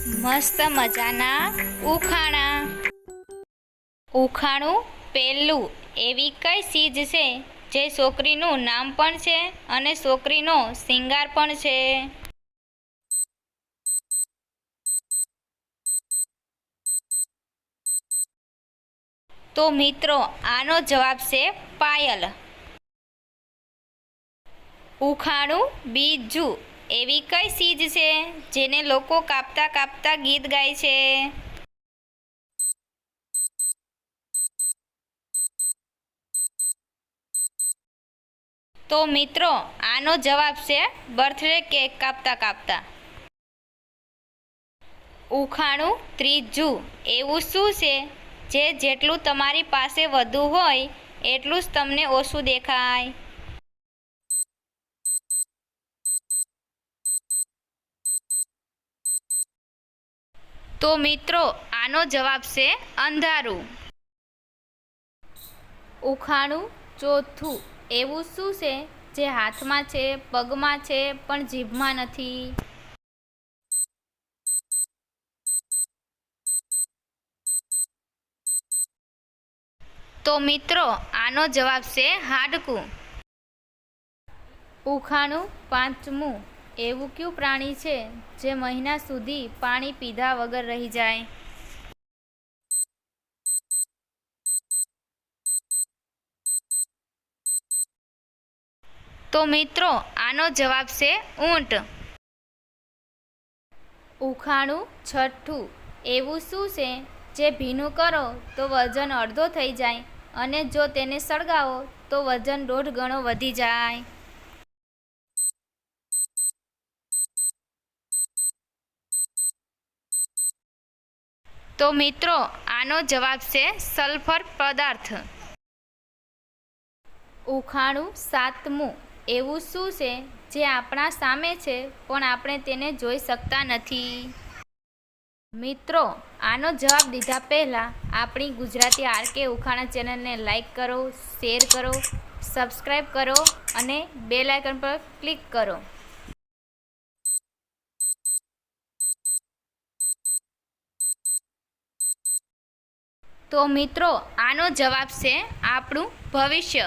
મસ્ત મજાના ઉખાણા. ઉખાણું પહેલું. એવી કઈ ચીજ છે જે છોકરીનું નામ પણ છે અને છોકરીનો શિંગાર પણ છે? તો મિત્રો આનો જવાબ છે પાયલ. ઉખાણું બીજું. એવી કઈ ચીજ છે જેને લોકો કાપતા કાપતા ગીત ગાય છે? તો મિત્રો આનો જવાબ છે બર્થડે કેક કાપતા કાપતા. ઉખાણું ત્રીજું. એવું શું છે જે જેટલું તમારી પાસે વધુ હોય એટલું જ તમને ઓછું દેખાય? તો મિત્રો આનો જવાબ છે અંધારું. ઉખાણું ચોથું. એવું શું છે જે હાથમાં છે, પગમાં છે, પણ જીભમાં નથી? તો મિત્રો આનો જવાબ છે હાડકું. ઉખાણું પાંચમું. એવું કયું પ્રાણી છે જે મહિના સુધી પાણી પીધા વગર રહી જાય? તો મિત્રો આનો જવાબ છે ઊંટ. ઉખાણું છઠ્ઠું. એવું શું છે જે ભીનું કરો તો વજન અડધો થઈ જાય અને જો તેને સળગાવો તો વજન 1.5 ગણો વધી જાય? તો મિત્રો આનો જવાબ છે સલ્ફર પદાર્થ. ઉખાણું સાતમું. એવું શું છે જે આપણા સામે છે પણ આપણે તેને જોઈ શકતા નથી? મિત્રો આનો જવાબ દીધા પહેલાં આપણી ગુજરાતી આરકે ઉખાણા ચેનલને લાઈક કરો, શેર કરો, સબસ્ક્રાઈબ કરો અને બેલ આઇકન પર ક્લિક કરો. તો મિત્રો આનો જવાબ છે આપણું ભવિષ્ય.